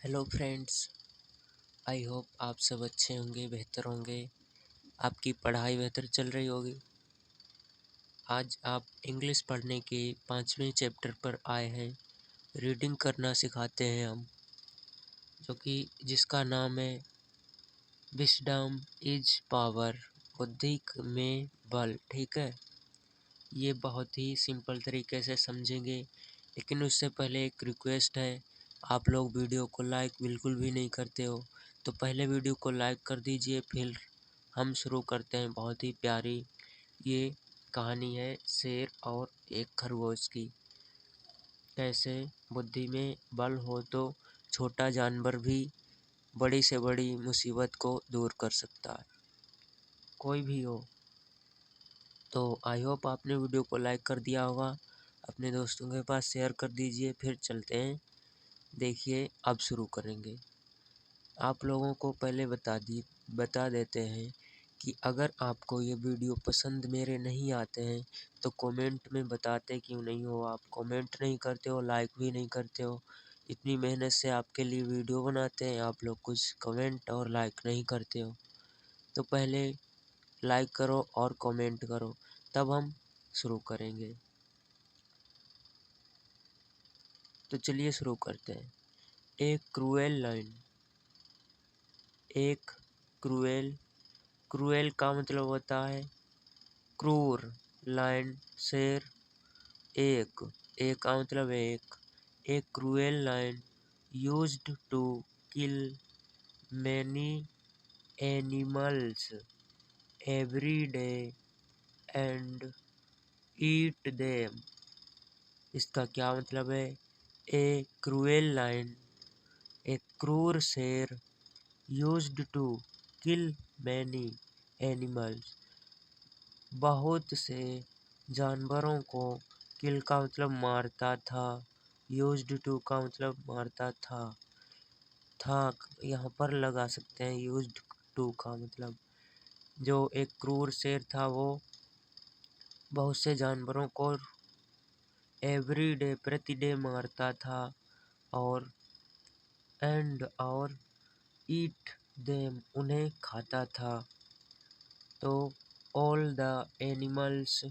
Hello friends. I hope आप सब अच्छे होंगे, बेहतर होंगे। आपकी पढ़ाई बेहतर चल रही होगी। आज आप इंग्लिश पढ़ने के 5वें चैप्टर पर आए हैं। रीडिंग करना सिखाते हैं हम, जो कि जिसका नाम है विजडम इज पावर, बुद्धि में बल। ठीक है, ये बहुत ही सिंपल तरीके से समझेंगे, लेकिन उससे पहले एक रिक्वेस्ट है। आप लोग वीडियो को लाइक बिल्कुल भी नहीं करते हो, तो पहले वीडियो को लाइक कर दीजिए, फिर हम शुरू करते हैं। बहुत ही प्यारी ये कहानी है शेर और एक खरगोश की। कैसे बुद्धि में बल हो तो छोटा जानवर भी बड़ी से बड़ी मुसीबत को दूर कर सकता है, कोई भी हो। तो आई होप आपने वीडियो को लाइक कर दिया होगा, अपने दोस्तों के पास शेयर कर दीजिए। फिर चलते हैं, देखिए अब शुरू करेंगे। आप लोगों को पहले बता देते हैं कि अगर आपको ये वीडियो पसंद मेरे नहीं आते हैं तो कमेंट में बताते क्यों नहीं हो। आप कमेंट नहीं करते हो, लाइक भी नहीं करते हो। इतनी मेहनत से आपके लिए वीडियो बनाते हैं, आप लोग कुछ कमेंट और लाइक नहीं करते हो। तो पहले लाइक करो और कमेंट करो, तब हम शुरू करेंगे। तो चलिए शुरू करते हैं। एक क्रूएल लाइन। एक क्रूएल, क्रूएल का मतलब होता है क्रूर। लाइन शेर। एक, एक का मतलब एक cruel lion used to kill many animals every day and eat them. इसका क्या मतलब है? ए क्रूएल लाइन, एक क्रूर शेर, used to kill many animals, बहुत से जानवरों को, किल का मतलब मारता था, यूज्ड टू का मतलब मारता था यहाँ पर लगा सकते हैं। यूज्ड टू का मतलब, जो एक क्रूर शेर था वो बहुत से जानवरों को एवरी डे प्रतिडे मारता था, और एंड और ईट देम उन्हें खाता था। तो all the animals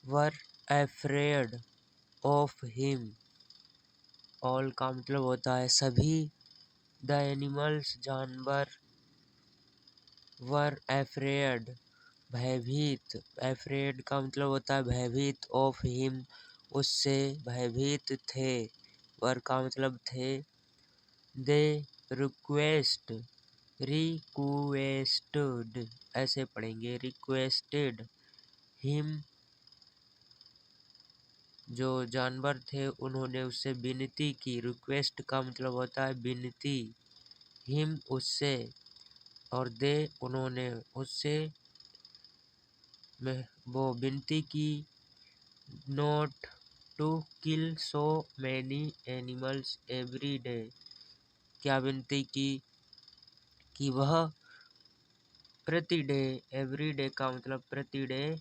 were afraid of him. All का मतलब होता है सभी, द एनिमल्स जानवर, वर अफ्रेड भयभीत, अफ्रेड का मतलब होता है भयभीत, ऑफ हिम उससे भयभीत थे, वर का मतलब थे। दे रिक्वेस्ट, रिक्वेस्टेड ऐसे पढ़ेंगे, रिक्वेस्टेड हिम, जो जानवर थे उन्होंने उससे विनती की। रिक्वेस्ट का मतलब होता है विनती, हिम उससे, और दे उन्होंने उससे वो विनती की, not to kill so many animals every day. क्या विनती की? कि वह प्रति डे, एवरी डे का मतलब प्रति डे,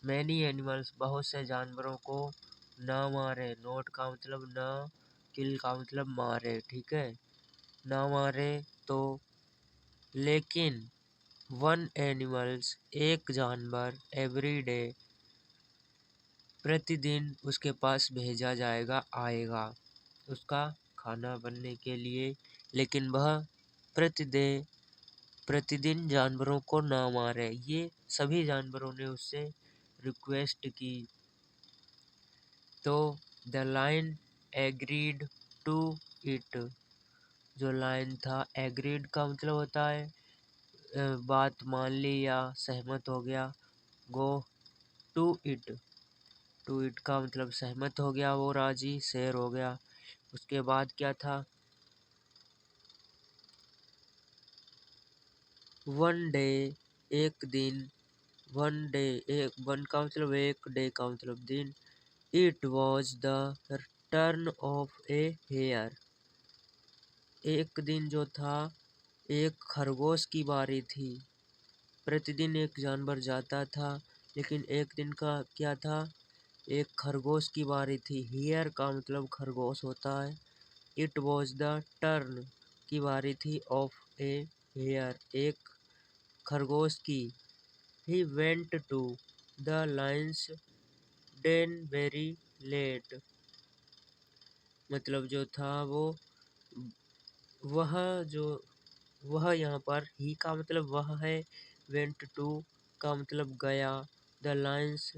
मैनी एनिमल्स बहुत से जानवरों को ना मारे। नॉट का मतलब ना, किल का मतलब मारे। ठीक है, ना मारे तो, लेकिन वन एनिमल्स एक जानवर, एवरी डे प्रतिदिन उसके पास भेजा जाएगा, आएगा उसका खाना बनने के लिए, लेकिन वह प्रतिदिन जानवरों को ना मारे। ये सभी जानवरों ने उससे रिक्वेस्ट की। तो the lion agreed to it, जो लाइन था, एग्रीड का मतलब होता है बात मान ली या सहमत हो गया। Go to it, to it का मतलब सहमत हो गया, वो राजी, शेर हो गया। उसके बाद क्या था? वन डे, एक दिन, वन डे, एक, वन का मतलब एक, डे का मतलब दिन, it was the turn of a hare, एक दिन जो था एक खरगोश की बारी थी। प्रतिदिन एक जानवर जाता था, लेकिन एक दिन का क्या था? एक खरगोश की बारी थी। हेयर का मतलब खरगोश होता है, इट वॉज द टर्न, की बारी थी, ऑफ ए हेयर, एक खरगोश की। He went to the lion's den very late, मतलब जो था वो, वह जो, वह यहाँ पर ही का मतलब वह है, वेंट टू का मतलब गया, द लायंस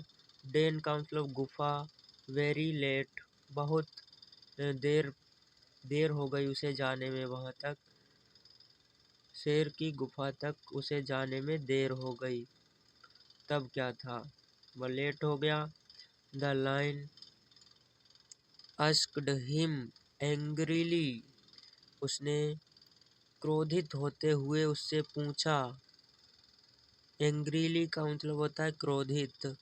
डेन का मतलब गुफा, वेरी लेट बहुत देर देर हो गई उसे जाने में, वहाँ तक, शेर की गुफा तक उसे जाने में देर हो गई। तब क्या था, वह लेट हो गया। The line asked him angrily, उसने क्रोधित होते हुए उससे पूछा। एंग्रीली का मतलब होता है क्रोधित,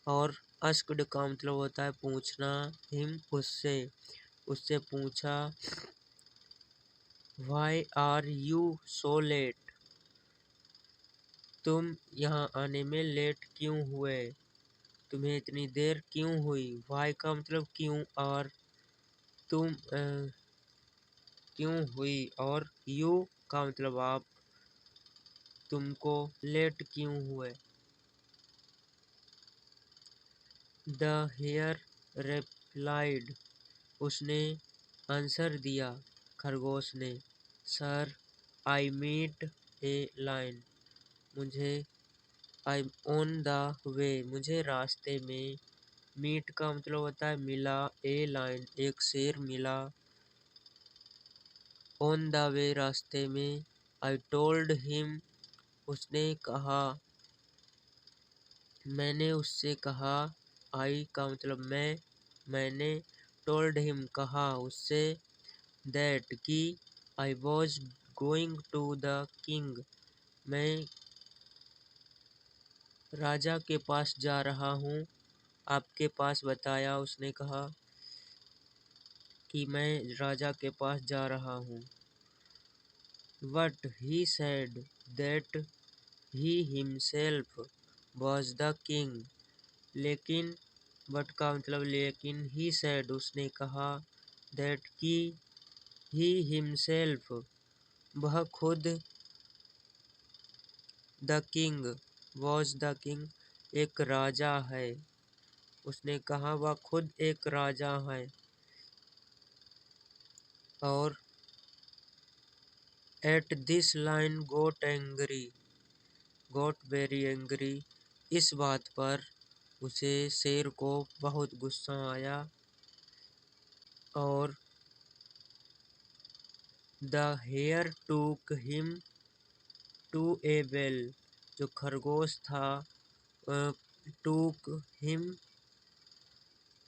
और आस्क्ड का मतलब होता है पूछना, हिम उससे, उससे पूछा। Why are you so late, तुम यहाँ आने में लेट क्यों हुए, तुम्हें इतनी देर क्यों हुई। व्हाई का मतलब क्यों, और तुम क्यों हुई, और यू का मतलब आप, तुमको लेट क्यों हुए। द हेयर रिप्लाइड, उसने आंसर दिया, खरगोश ने। Sir I meet a lion, मुझे, आई ऑन द वे, मुझे रास्ते में, मीट का मतलब होता है मिला, ए लाइन एक शेर मिला, ऑन द वे रास्ते में। आई टोल्ड हिम, उसने कहा, मैंने उससे कहा, आई का मतलब मैं, मैंने, टोल्ड हिम कहा उससे, दैट कि, I was going to the king, मैं राजा के पास जा रहा हूँ, आपके पास बताया, उसने कहा कि मैं राजा के पास जा रहा हूँ। But he said that he himself was the king, लेकिन, बट का मतलब लेकिन, ही सेड उसने कहा, दैट कि, ही हिमसेल्फ वह खुद, the king was the king एक राजा है, उसने कहा वह खुद एक राजा है। और at this lion got very angry, इस बात पर उसे, शेर को बहुत गुस्सा आया। और the hare took him to a well, जो खरगोश था, टूक हिम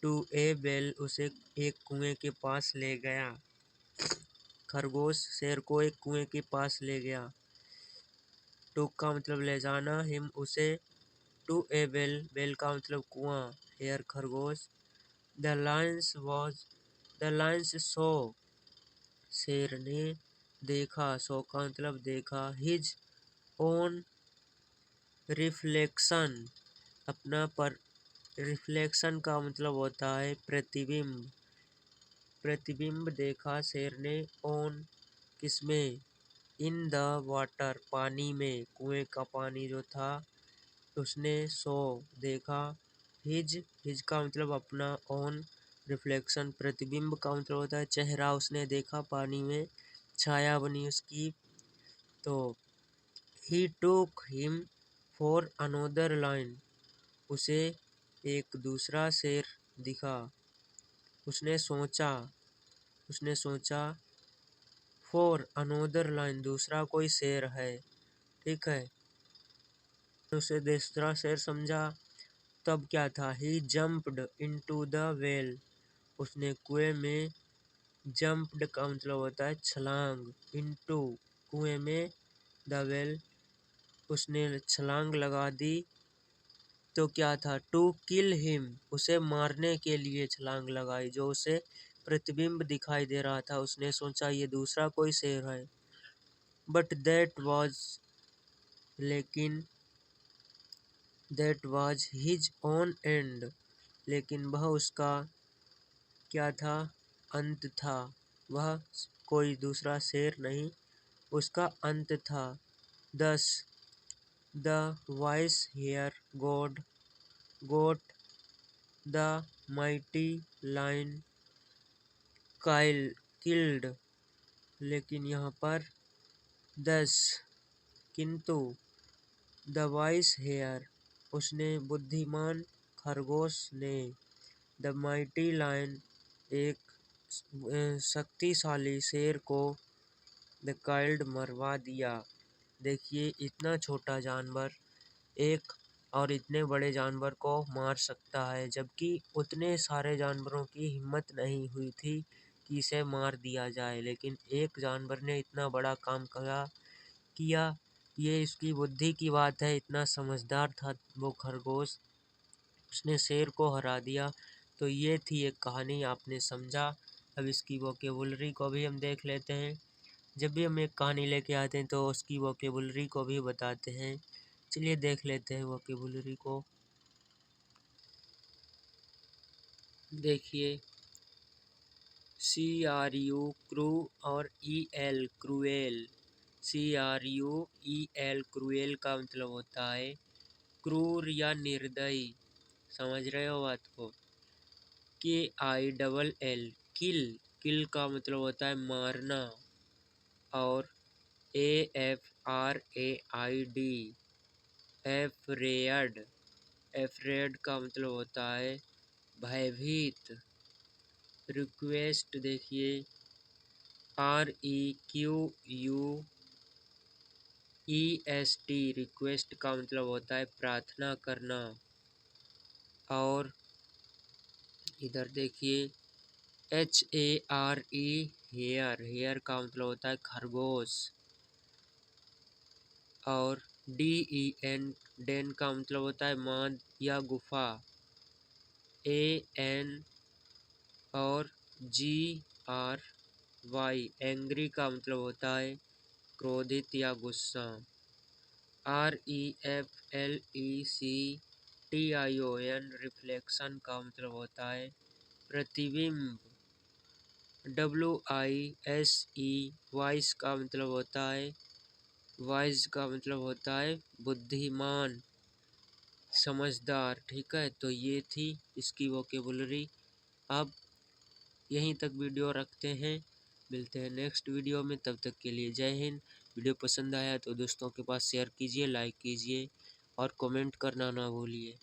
टू ए वेल, उसे एक कुएं के पास ले गया। खरगोश शेर को एक कुएं के पास ले गया। टूक का मतलब ले जाना, हिम उसे, टू ए वेल, वेल का मतलब कुआं, हेयर खरगोश। The lions was, the lions saw, शेर ने देखा, सो का मतलब देखा, हिज ओन रिफ्लेक्शन, अपना पर, रिफ्लेक्शन का मतलब होता है प्रतिबिंब, प्रतिबिंब देखा शेर ने, ऑन किसमें, इन द वाटर पानी में, कुएं का पानी जो था, उसने सो देखा। हिज का मतलब अपना, ऑन रिफ्लेक्शन प्रतिबिंब का मतलब होता है चेहरा, उसने देखा पानी में, छाया बनी उसकी। तो ही टूक हिम फॉर अनोदर लाइन, उसे एक दूसरा शेर दिखा, उसने सोचा, उसने सोचा, फॉर अनोदर लाइन दूसरा कोई शेर है, ठीक है, उसे दूसरा शेर समझा। तब क्या था, ही जंप्ड इनटू द वेल, उसने कुएं में, जंप्ड का मतलब होता है छलांग, इनटू कुएं में, द वेल उसने छलांग लगा दी। तो क्या था, टू किल हिम, उसे मारने के लिए छलांग लगाई, जो उसे प्रतिबिंब दिखाई दे रहा था, उसने सोचा ये दूसरा कोई शेर है। बट दैट वाज, लेकिन, that was his own and, लेकिन वह उसका क्या था, अंत था। वह कोई दूसरा शेर नहीं, उसका अंत था। 10 the wise hare got the mighty lion killed. लेकिन यहाँ पर 10 किंतु द वाइस हेयर उसने बुद्धिमान खरगोश ने द माइटी लायन एक शक्तिशाली शेर को द काइल्ड मरवा दिया। देखिए इतना छोटा जानवर एक और इतने बड़े जानवर को मार सकता है, जबकि उतने सारे जानवरों की हिम्मत नहीं हुई थी कि इसे मार दिया जाए, लेकिन एक जानवर ने इतना बड़ा काम किया। ये इसकी बुद्धि की बात है, इतना समझदार था वो खरगोश, उसने शेर को हरा दिया। तो ये थी एक कहानी, आपने समझा। अब इसकी वोकेबुलरी को भी हम देख लेते हैं। जब भी हम एक कहानी लेके आते हैं तो उसकी वोकेबुलरी को भी बताते हैं। चलिए देख लेते हैं वोकेबुलरी को। देखिए CRU क्रू और EL क्रूएल। CRUEL क्रूएल का मतलब होता है क्रूर या निर्दयी। समझ रहे हो बात को। KILL किल का मतलब होता है मारना। और AFRAID एफ्रेड का मतलब होता है भयभीत। रिक्वेस्ट देखिए REQUEST रिक्वेस्ट का मतलब होता है प्रार्थना करना। और इधर देखिए HARE हेयर का मतलब होता है खरगोश। और DEN का मतलब होता है माद या गुफा। AN और GRY एंग्री का मतलब होता है क्रोधित या गुस्सा। REFLECTION रिफ्लेक्शन का मतलब होता है प्रतिबिंब। WISE वाइस का मतलब होता है बुद्धिमान, समझदार। ठीक है, तो ये थी इसकी वोकेबुलरी। अब यहीं तक वीडियो रखते हैं, मिलते हैं नेक्स्ट वीडियो में। तब तक के लिए जय हिंद। वीडियो पसंद आया तो दोस्तों के पास शेयर कीजिए, लाइक कीजिए और कमेंट करना ना भूलिए।